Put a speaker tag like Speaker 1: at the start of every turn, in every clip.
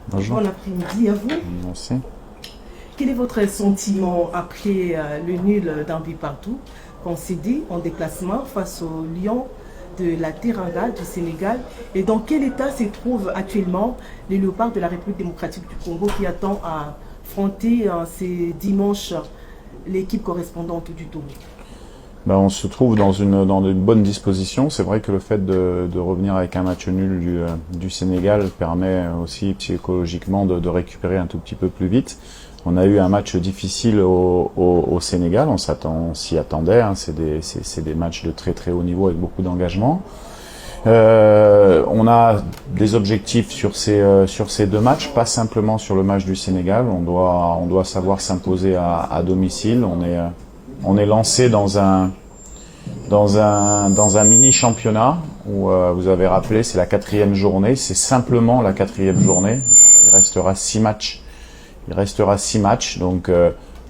Speaker 1: Bonjour.
Speaker 2: Bon après-midi à vous.
Speaker 1: Merci.
Speaker 2: Quel est votre sentiment après le nul d'un but partout concédé en déplacement face au Lion de la Teranga du Sénégal? Et dans quel état se trouve actuellement les Léopards de la République démocratique du Congo qui attend à affronter ce dimanche l'équipe correspondante du Togo?
Speaker 1: On se trouve dans une bonne disposition. C'est vrai que le fait de revenir avec un match nul du Sénégal permet aussi psychologiquement de récupérer un tout petit peu plus vite. On a eu un match difficile au Sénégal, on s'y attendait, hein. C'est des matchs de très très haut niveau avec beaucoup d'engagement. On a des objectifs sur ces deux matchs, pas simplement sur le match du Sénégal. On doit savoir s'imposer à domicile. On est lancé dans un mini championnat où vous avez rappelé, c'est la 4e journée. C'est simplement la 4e journée. Il restera 6 matchs. Donc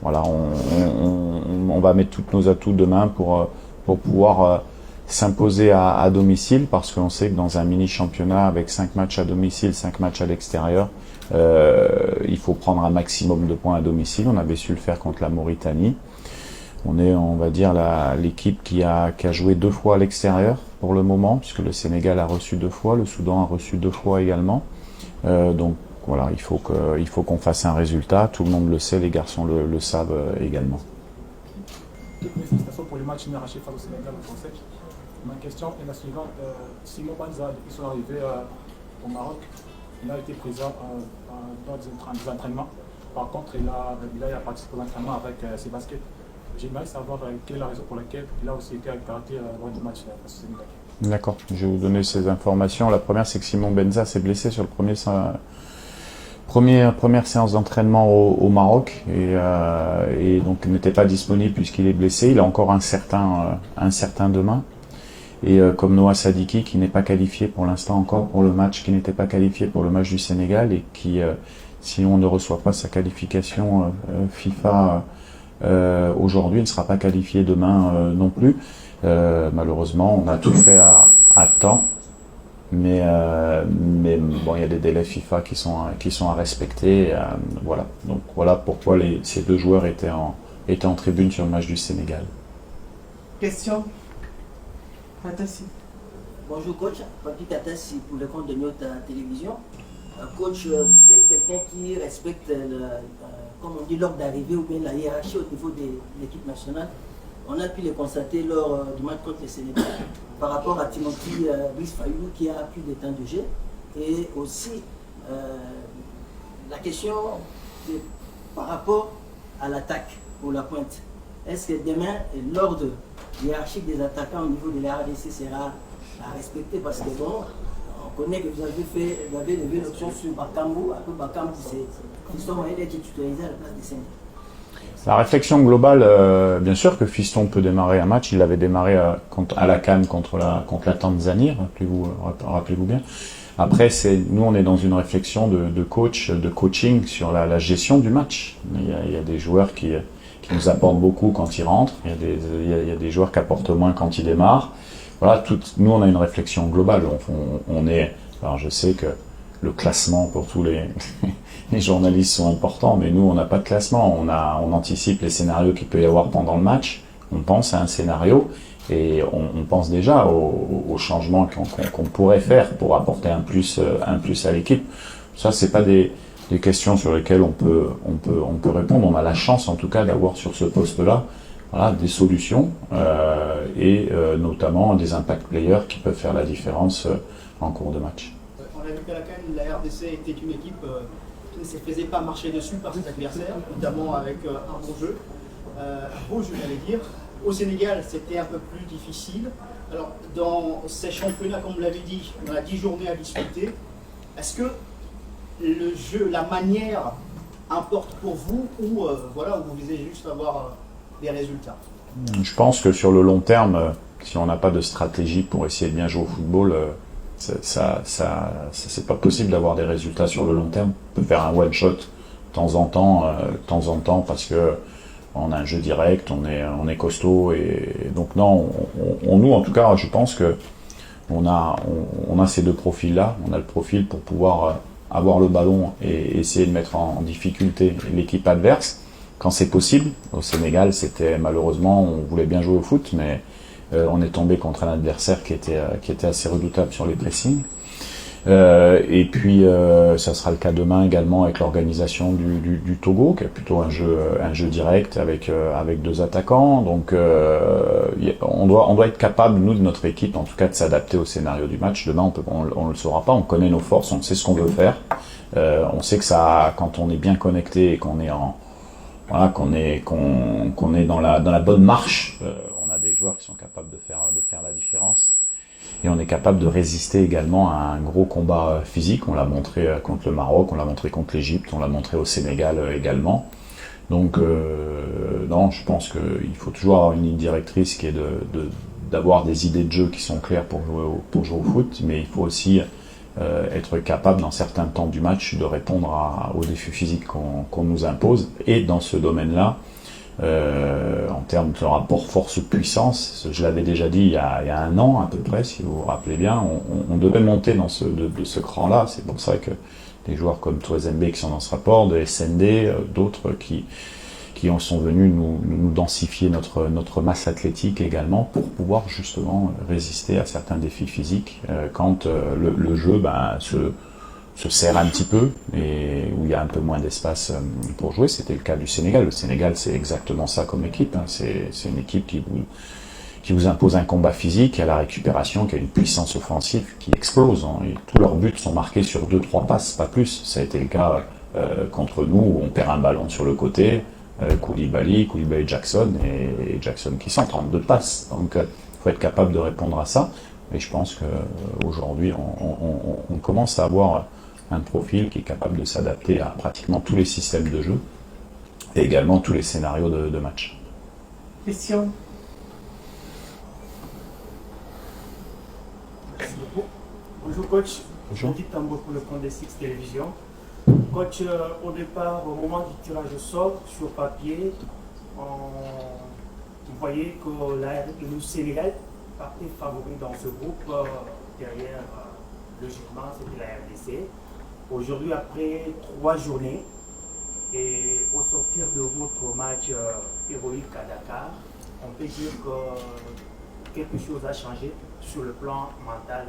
Speaker 1: voilà, on va mettre tous nos atouts demain pour pouvoir s'imposer à domicile, parce qu'on sait que dans un mini championnat avec 5 matchs à domicile, 5 matchs à l'extérieur, il faut prendre un maximum de points à domicile. On avait su le faire contre la Mauritanie. On est, on va dire, l'équipe qui a joué 2 fois à l'extérieur pour le moment, puisque le Sénégal a reçu 2 fois, le Soudan a reçu 2 fois également. Donc voilà, il faut qu'on fasse un résultat. Tout le monde le sait, les garçons le savent également.
Speaker 3: Félicitations pour le match arraché face au Sénégal au Français. Ma question est la suivante. Simon Banza, depuis son arrivée au Maroc, il a été présent dans des entraînements. Par contre, il a participé aux entraînements avec ses baskets. J'aimerais savoir quelle est la raison pour laquelle il a aussi été récupéré lors du match face au Sénégal.
Speaker 1: D'accord, je vais vous donner ces informations. La première, c'est que Simon Benza s'est blessé sur le première séance d'entraînement au Maroc et donc n'était pas disponible puisqu'il est blessé. Il a encore un certain demain. Et comme Noah Sadiki, qui n'est pas qualifié pour l'instant encore pour le match, qui n'était pas qualifié pour le match du Sénégal et qui, si on ne reçoit pas sa qualification FIFA aujourd'hui, ne sera pas qualifié demain non plus. Malheureusement, on a tout fait à temps. Mais bon, il y a des délais FIFA qui sont à respecter. Voilà. Donc voilà pourquoi ces 2 joueurs étaient en tribune sur le match du Sénégal.
Speaker 2: Question. Fantastique.
Speaker 4: Bonjour coach, Papi Katassi pour le compte de notre télévision. Coach, vous êtes quelqu'un qui respecte, comme on dit, l'ordre d'arrivée ou bien la hiérarchie au niveau de l'équipe nationale. On a pu le constater lors du match contre le Sénégal par rapport à Timothy Brice Fayou qui a plus de temps de jeu. Et aussi, la question par rapport à l'attaque pour la pointe. Est-ce que demain, l'ordre hiérarchique des attaquants au niveau de la RDC sera à respecter? Parce que bon, on connaît que vous avez levé l'option sur Bakambu. Après Bakambu, Fiston moyen d'être titularisé à la place de Sénégal.
Speaker 1: La réflexion globale, bien sûr que Fiston peut démarrer un match. Il l'avait démarré à la CAN contre la Tanzanie, rappelez-vous bien. Après, nous on est dans une réflexion de coaching sur la gestion du match. Il y a des joueurs qui nous apportent beaucoup quand ils rentrent. Il y a des joueurs qui apportent moins quand ils démarrent. Voilà, nous on a une réflexion globale. Alors je sais que le classement pour tous les journalistes sont importants, mais nous on n'a pas de classement. On anticipe les scénarios qu'il peut y avoir pendant le match. On pense à un scénario et on pense déjà aux changements qu'on pourrait faire pour apporter un plus à l'équipe. Ça, c'est pas des questions sur lesquelles on peut répondre. On a la chance en tout cas d'avoir sur ce poste-là, voilà, des solutions et notamment des impact players qui peuvent faire la différence en cours de match.
Speaker 5: On a vu qu'à la CAN, la RDC était une équipe qui ne se faisait pas marcher dessus par ses adversaires, notamment avec un beau jeu, j'allais dire. Au Sénégal, c'était un peu plus difficile. Alors, dans ces championnats, comme vous l'avez dit, on a 10 journées à discuter. Est-ce que le jeu, la manière importe pour vous ou voilà, vous visez juste avoir des résultats?
Speaker 1: Je pense que sur le long terme, si on n'a pas de stratégie pour essayer de bien jouer au football, c'est pas possible d'avoir des résultats sur le long terme. On peut faire un one shot de temps en temps, parce que on a un jeu direct, on est costaud et donc non, nous en tout cas, je pense que on a ces 2 profils là. On a le profil pour pouvoir avoir le ballon et essayer de mettre en difficulté l'équipe adverse quand c'est possible. Au Sénégal, c'était malheureusement, on voulait bien jouer au foot, mais on est tombé contre un adversaire qui était assez redoutable sur les pressings. Et puis ça sera le cas demain également avec l'organisation du Togo, qui est plutôt un jeu direct avec deux attaquants. Donc on doit être capable, nous de notre équipe en tout cas, de s'adapter au scénario du match. Demain on le saura pas, on connaît nos forces, on sait ce qu'on veut faire. On sait que ça, quand on est bien connecté et qu'on est qu'on est dans la bonne marche, on a des joueurs qui sont capables de faire la différence. Et on est capable de résister également à un gros combat physique. On l'a montré contre le Maroc, on l'a montré contre l'Égypte, on l'a montré au Sénégal également. Donc non, je pense qu'il faut toujours avoir une ligne directrice qui est d'avoir des idées de jeu qui sont claires pour jouer au foot, mais il faut aussi être capable dans certains temps du match de répondre aux défis physiques qu'on nous impose. Et dans ce domaine-là, en termes de rapport force-puissance, je l'avais déjà dit il y a un an à peu près, si vous vous rappelez bien, on devait monter dans de ce cran-là. C'est pour ça que des joueurs comme Touazembe qui sont dans ce rapport, de SND, d'autres qui sont venus nous densifier notre masse athlétique également pour pouvoir justement résister à certains défis physiques quand le jeu se serre un petit peu et où il y a un peu moins d'espace pour jouer. C'était le cas du Sénégal. Le Sénégal, c'est exactement ça comme équipe. C'est une équipe qui vous impose un combat physique, qui a la récupération, qui a une puissance offensive qui explose. Et tous leurs buts sont marqués sur 2-3 passes, pas plus. Ça a été le cas contre nous, où on perd un ballon sur le côté, Koulibaly Jackson, et Jackson qui centre en 2 passes. Donc il faut être capable de répondre à ça. Et je pense qu'aujourd'hui, on commence à avoir un profil qui est capable de s'adapter à pratiquement tous les systèmes de jeu et également tous les scénarios de match.
Speaker 2: Question.
Speaker 6: Merci beaucoup. Bonjour coach.
Speaker 1: Bonjour.
Speaker 6: Petit tambour pour le compte des Six Télévisions. Coach, au départ, au moment du tirage au sort, sur papier, vous voyez que le Sénégal partait favori dans ce groupe. Derrière, logiquement, c'était la RDC. Aujourd'hui, après 3 journées, et au sortir de votre match héroïque à Dakar, on peut dire que quelque chose a changé sur le plan mental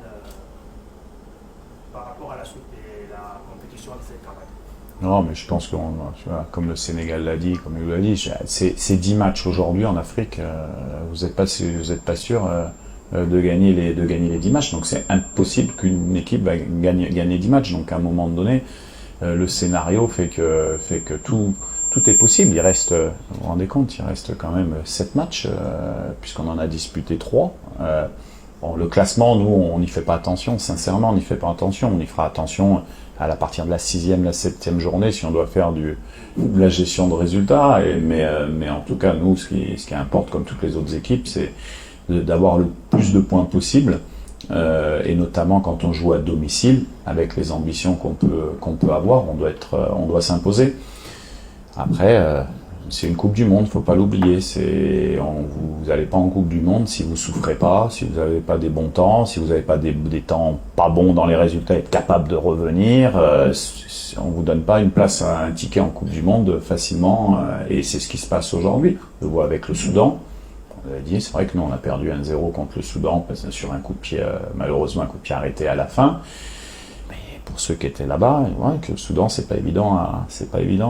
Speaker 6: par rapport à la suite de la compétition de cette campagne.
Speaker 1: Non, mais je pense que, comme le Sénégal l'a dit, comme il l'a dit, c'est 10 matchs aujourd'hui en Afrique. Vous n'êtes pas sûr de gagner les 10 matchs. Donc c'est impossible qu'une équipe va gagner 10 matchs. Donc à un moment donné, le scénario fait que tout est possible. Il reste, vous vous rendez compte, il reste quand même 7 matchs, puisqu'on en a disputé 3. Bon, le classement, nous, on n'y fait pas attention. Sincèrement, on n'y fait pas attention. On y fera attention à partir de la 6e, la 7e journée, si on doit faire de la gestion de résultats. Mais en tout cas, nous, ce qui importe, comme toutes les autres équipes, c'est d'avoir le plus de points possible, et notamment quand on joue à domicile, avec les ambitions qu'on peut avoir, on doit s'imposer. Après, c'est une Coupe du Monde, faut pas l'oublier. Vous n'allez pas en Coupe du Monde si vous souffrez pas, si vous n'avez pas des bons temps, si vous n'avez pas des temps pas bons dans les résultats, être capable de revenir. On vous donne pas une place à un ticket en Coupe du Monde facilement, et c'est ce qui se passe aujourd'hui. On le voit avec le Soudan. On l'a dit, c'est vrai que nous on a perdu 1-0 contre le Soudan sur un coup de pied, malheureusement un coup de pied arrêté à la fin. Mais pour ceux qui étaient là-bas, ouais, que le Soudan c'est pas évident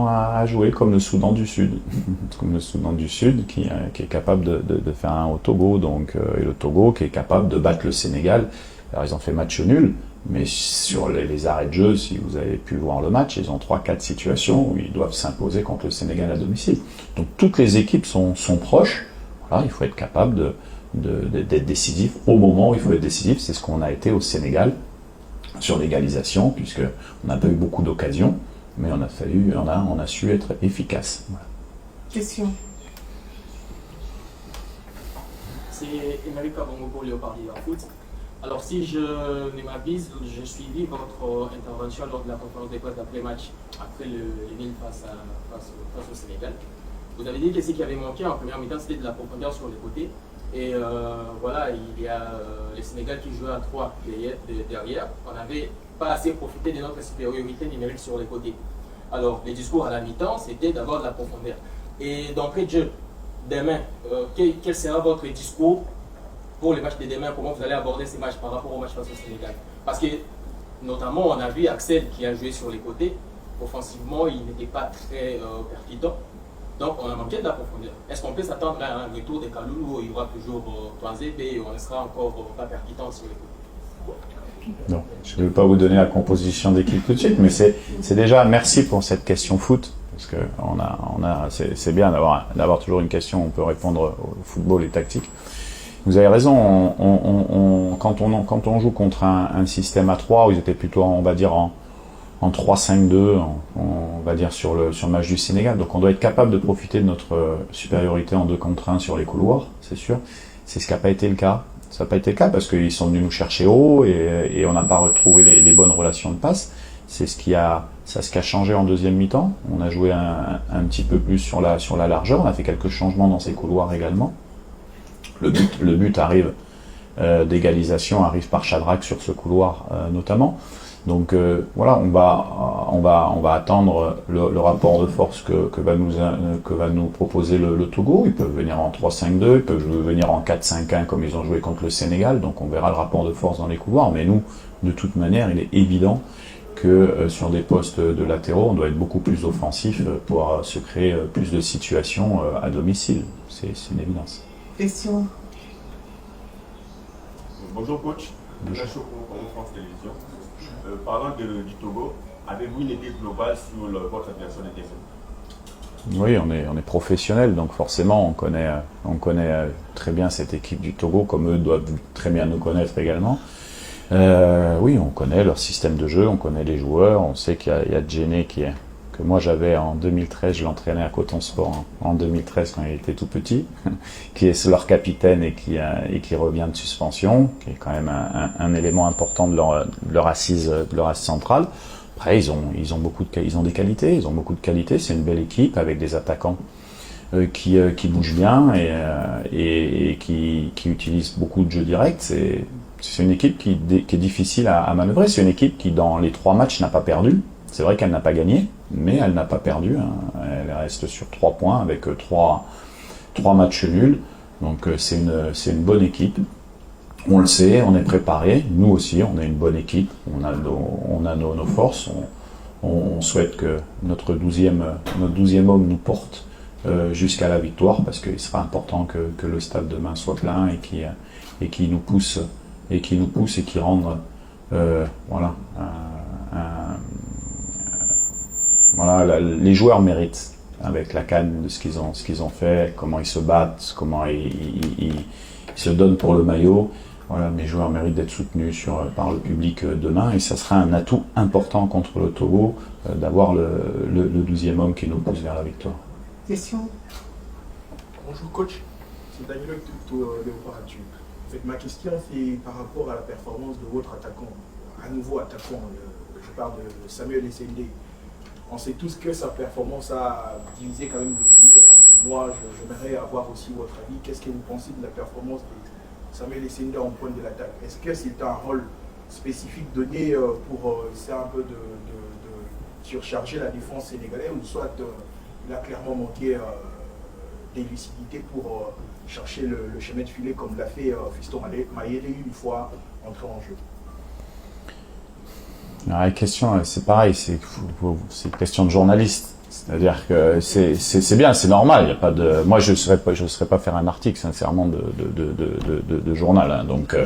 Speaker 1: à jouer, comme le Soudan du Sud, qui est capable de faire un au Togo, donc et le Togo qui est capable de battre le Sénégal. Alors ils ont fait match nul, mais sur les arrêts de jeu, si vous avez pu voir le match, ils ont 3-4 situations où ils doivent s'imposer contre le Sénégal à domicile. Donc toutes les équipes sont proches. Voilà, il faut être capable d'être décisif au moment où il faut être décisif. C'est ce qu'on a été au Sénégal sur l'égalisation, puisqu'on n'a pas eu beaucoup d'occasions, mais on a su être efficace. Voilà.
Speaker 2: Question.
Speaker 7: C'est Émeric Kabongo pour Léopard en foot. Alors si je ne m'abuse, j'ai suivi votre intervention lors de la conférence de presse d'après-match, après le nul face au Sénégal. Vous avez dit que ce qui avait manqué en première mi-temps, c'était de la profondeur sur les côtés. Et voilà, il y a le Sénégal qui jouait à 3 derrière. On avait pas assez profité de notre supériorité numérique sur les côtés. Alors, les discours à la mi-temps, c'était d'avoir de la profondeur. Et d'entrée de jeu, demain, quel sera votre discours pour les matchs de demain? Comment vous allez aborder ces matchs par rapport au match face au Sénégal? Parce que, notamment, on a vu Axel qui a joué sur les côtés. Offensivement, il n'était pas très percutant. Donc, on a manqué de la profondeur. Est-ce qu'on peut s'attendre à un retour des Kaloulou où il y aura toujours Toisé et on ne sera encore pas percutant sur les côtés?
Speaker 1: Non, je ne vais pas vous donner la composition d'équipe tout de suite, mais c'est déjà merci pour cette question foot, parce que c'est bien d'avoir toujours une question où on peut répondre au football et tactique. Vous avez raison, quand on joue contre un système à 3, où ils étaient plutôt, on va dire, en 3-5-2, on va dire sur le match du Sénégal, donc on doit être capable de profiter de notre supériorité en 2 contre 1 sur les couloirs, c'est sûr. C'est ce qui n'a pas été le cas. Ça n'a pas été le cas parce qu'ils sont venus nous chercher haut et on n'a pas retrouvé les bonnes relations de passe. C'est ce qui a changé en deuxième mi-temps. On a joué un petit peu plus sur la largeur. On a fait quelques changements dans ces couloirs également. Le but arrive d'égalisation arrive par Shadrack sur ce couloir notamment. Donc voilà, on va attendre le rapport de force que va nous proposer le Togo. Ils peuvent venir en 3-5-2, ils peuvent venir en 4-5-1 comme ils ont joué contre le Sénégal. Donc on verra le rapport de force dans les couloirs. Mais nous, de toute manière, il est évident que sur des postes de latéraux, on doit être beaucoup plus offensif pour se créer plus de situations à domicile. C'est une évidence.
Speaker 2: Question.
Speaker 8: Bonjour coach, Bonjour. Pour France Télévisions. Parlant du Togo, avez-vous une idée globale sur votre adversaire de demain?
Speaker 1: Oui, on est professionnel, donc forcément on connaît très bien cette équipe du Togo, comme eux doivent très bien nous connaître également. Oui, on connaît leur système de jeu, on connaît les joueurs, on sait qu'il y a Djené que moi j'avais en 2013, je l'entraînais à Coton Sport en 2013 quand il était tout petit, qui est leur capitaine et qui revient de suspension, qui est quand même un élément important de leur assise centrale. Après ils ont des qualités, ils ont beaucoup de qualités, c'est une belle équipe avec des attaquants qui bougent bien et qui utilisent beaucoup de jeux directs. C'est une équipe qui est difficile à manœuvrer, c'est une équipe qui dans les 3 matchs n'a pas perdu. C'est vrai qu'elle n'a pas gagné, mais elle n'a pas perdu. Elle reste sur 3 points avec 3 matchs nuls. Donc c'est une bonne équipe. On le sait, on est préparé. Nous aussi, on est une bonne équipe. On a nos forces. On souhaite que notre 12e homme nous porte jusqu'à la victoire, parce qu'il sera important que le stade demain soit plein et qui nous pousse et qui rende les joueurs méritent, avec la CAN, de ce qu'ils ont fait, comment ils se battent, comment ils se donnent pour le maillot. Voilà, mes joueurs méritent d'être soutenus par le public demain, et ça sera un atout important contre le Togo d'avoir le 12e homme qui nous pousse vers la victoire.
Speaker 2: Question.
Speaker 9: Bonjour coach, c'est Daniel Léopard. En fait, ma question c'est par rapport à la performance de votre attaquant, un nouveau attaquant, je parle de Samuel Essendé. On sait tous que sa performance a divisé quand même le mur. Moi, j'aimerais avoir aussi votre avis. Qu'est-ce que vous pensez de la performance de Samuel Essendé en point de l'attaque? Est-ce que c'est un rôle spécifique donné pour essayer un peu de surcharger la défense sénégalaise, ou soit il a clairement manqué d'élucidité pour chercher le chemin de filet comme l'a fait Fiston Mayele une fois entré en jeu?
Speaker 1: La question, c'est pareil, c'est une question de journaliste. C'est-à-dire que c'est bien, c'est normal. Il y a pas de, moi je serais pas faire un article sincèrement de journal. Hein, donc,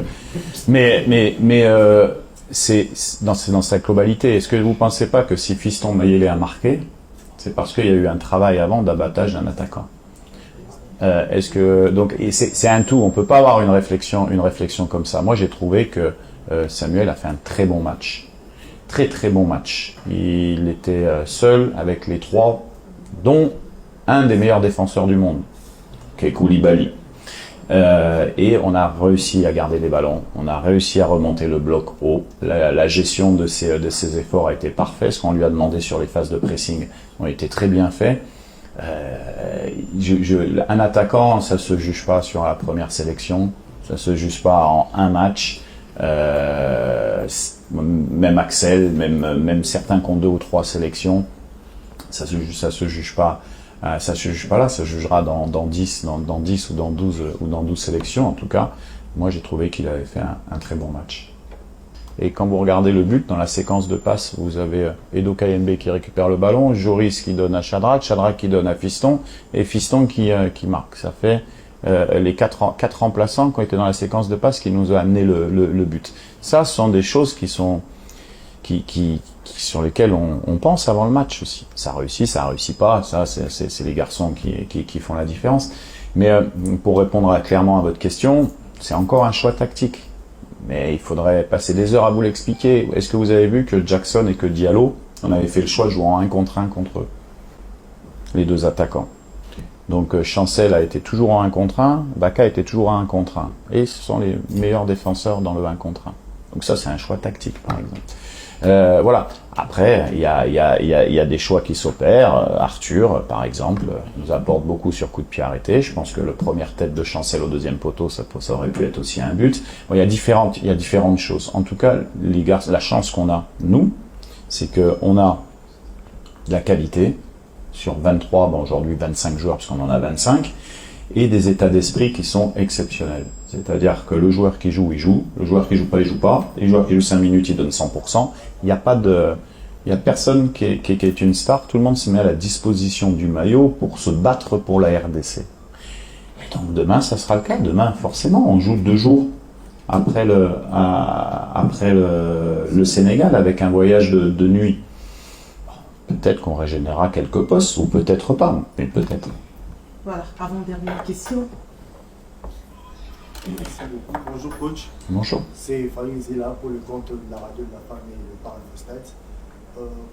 Speaker 1: c'est dans sa globalité. Est-ce que vous pensez pas que si Fiston Mayele a marqué, c'est parce qu'il y a eu un travail avant d'abattage d'un attaquant? Est-ce que donc c'est un tout. On peut pas avoir une réflexion comme ça. Moi j'ai trouvé que Samuel a fait un très bon match. Très très bon match. Il était seul avec les 3, dont un des meilleurs défenseurs du monde, qui est Koulibaly. Et on a réussi à garder les ballons, on a réussi à remonter le bloc haut. La gestion de ses efforts a été parfaite. Ce qu'on lui a demandé sur les phases de pressing ont été très bien faits. Un attaquant, ça se juge pas sur la première sélection, ça se juge pas en un match. même Axel, même certains qui ont 2 ou 3 sélections, ça se juge pas là, ça se jugera dans 10 ou dans 12 sélections. En tout cas, moi j'ai trouvé qu'il avait fait un très bon match. Et quand vous regardez le but, dans la séquence de passes, vous avez Edo Kayembe qui récupère le ballon, Joris qui donne à Shadrack qui donne à Fiston, et Fiston qui marque. Ça fait les 4 remplaçants qui ont été dans la séquence de passes qui nous ont amené le but. Ça, ce sont des choses sur lesquelles on pense avant le match aussi. Ça réussit pas, ça c'est les garçons qui font la différence. Mais pour répondre clairement à votre question, c'est encore un choix tactique. Mais il faudrait passer des heures à vous l'expliquer. Est-ce que vous avez vu que Jackson et que Diallo, on avait fait le choix de jouer en 1 contre 1 contre eux, les 2 attaquants. Donc Chancel a été toujours en 1 contre 1, Baka était toujours en 1 contre 1. Et ce sont les meilleurs défenseurs dans le 1 contre 1. Donc ça, c'est un choix tactique, par exemple. Voilà. Après, il y a des choix qui s'opèrent. Arthur, par exemple, nous apporte beaucoup sur coup de pied arrêté. Je pense que le première tête de Chancel au 2e poteau, ça aurait pu être aussi un but. Bon, il y a différentes choses. En tout cas, les gars, la chance qu'on a, nous, c'est qu'on a de la qualité sur 23, aujourd'hui 25 joueurs, parce qu'on en a 25, et des états d'esprit qui sont exceptionnels. C'est-à-dire que le joueur qui joue, il joue. Le joueur qui joue pas, il joue pas. Les joueurs qui jouent 5 minutes, ils donnent 100%. Il y a personne qui est une star. Tout le monde se met à la disposition du maillot pour se battre pour la RDC. Et donc demain, ça sera le cas. Demain, forcément, on joue 2 jours après le Sénégal avec un voyage de nuit. Peut-être qu'on régénérera quelques postes, ou peut-être pas, mais peut-être.
Speaker 2: Voilà, avant-dernière question.
Speaker 6: Merci beaucoup. Bonjour coach.
Speaker 1: Bonjour.
Speaker 6: C'est Farid Zela pour le compte de la radio de la femme et le Paranostad.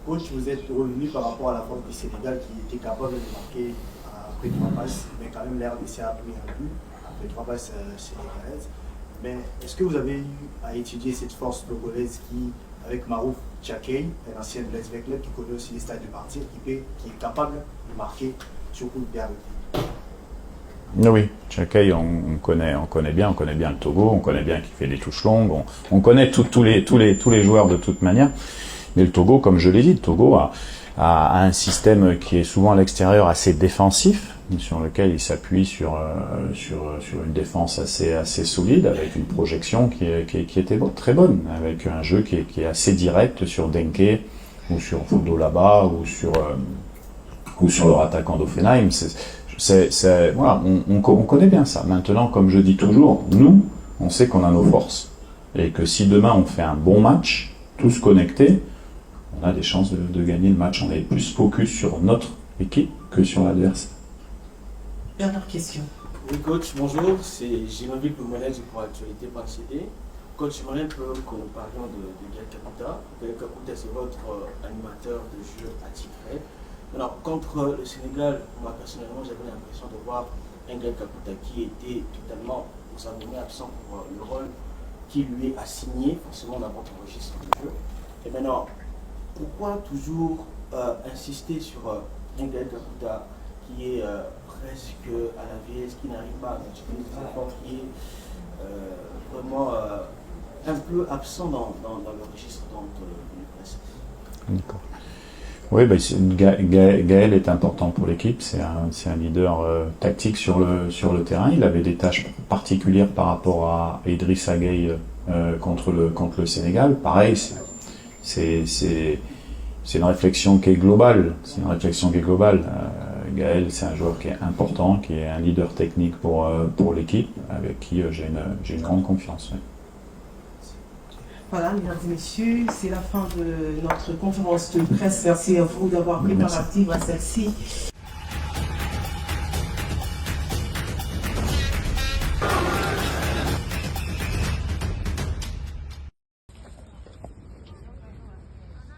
Speaker 6: Coach, vous êtes revenu par rapport à la force du Sénégal qui était capable de marquer après 3 passes, mais quand même l'RDC a pris un but après 3 passes sénégalaises. Mais est-ce que vous avez eu à étudier cette force togolaise qui, avec Marouf Tchakei, un ancien Blaise Veklet qui connaît aussi les stades de partir, qui est capable de marquer sur coup de pied arrêté?
Speaker 1: Oui, Tchakei, on connaît bien le Togo, on connaît bien qu'il fait des touches longues, on connaît tous les joueurs de toute manière. Mais le Togo, comme je l'ai dit, le Togo a un système qui est souvent à l'extérieur assez défensif, sur lequel il s'appuie sur une défense assez solide, avec une projection qui était très bonne, avec un jeu qui est assez direct sur Denke, ou sur Fodolaba, ou sur leur attaquant d'Offenheim. Voilà, on connaît bien ça. Maintenant, comme je dis toujours, nous, on sait qu'on a nos forces. Et que si demain on fait un bon match, tous connectés, on a des chances de gagner le match. On est plus focus sur notre équipe que sur l'adversaire.
Speaker 2: Dernière question.
Speaker 7: Oui, coach, bonjour. C'est Jérémy Poumonès pour Actualité CD. Coach, j'aimerais un peu que nous parlions de Gaël Kakuta. Gaël Kakuta, c'est votre animateur de jeu attitré. Alors, contre le Sénégal, moi personnellement, j'avais l'impression de voir un Gaël Kakuta qui était totalement, vous savez, absent pour le rôle qui lui est assigné, forcément dans votre registre de jeu. Et maintenant, pourquoi toujours insister sur un Gaël Kakuta qui est presque à la vieillesse, qui n'arrive pas à continuer des efforts, qui est vraiment un peu absent dans le registre de presse?
Speaker 1: D'accord. Oui, Gaël est important pour l'équipe, c'est un leader tactique sur le terrain. Il avait des tâches particulières par rapport à Idrissa Gueye contre le Sénégal. Pareil, c'est une réflexion qui est globale. Gaël, c'est un joueur qui est important, qui est un leader technique pour l'équipe, avec qui j'ai une grande confiance. Oui.
Speaker 2: Voilà, mesdames et messieurs, c'est la fin de notre conférence de presse. Merci à vous d'avoir pris part active à celle-ci.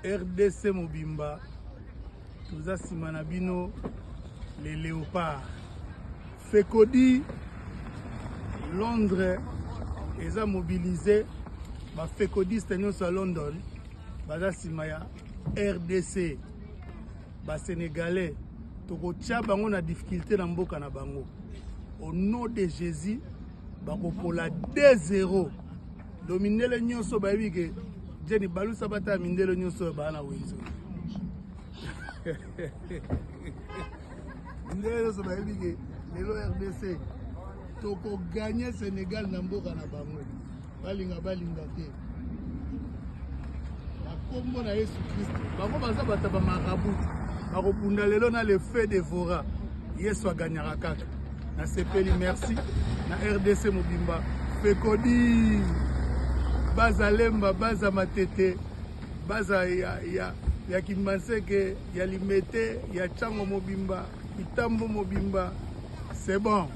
Speaker 10: RDC Mobimba, Touza Simanabino, les Léopards. Fekodi, Londres, ils ont mobilisé. Fekodiste nyonso à London, baza simaya RDC, Sénégalais, tokotia bango na difficulté na mboka na bango. Au nom de Jésus, bakopola 2-0. Dominer le nyonso bayebi ke Jenny balusa bata mindelo nyonso bana wenzo. Mindelo nyonso bayebi ke lelo RDC toko gagner Sénégal na mboka na bango. Balinga te. Kombo na Yesu Christ. Bango baza bata ba marabutu. Bakopunda lelo na le feu dévora. Yesu aganyaka kaka. Na sepeli merci na RDC Mobimba. Fekodi baza lemba baza matete baza ya Kimanseke ya Limete ya Chango Mobimba Itambo Mobimba. C'est bon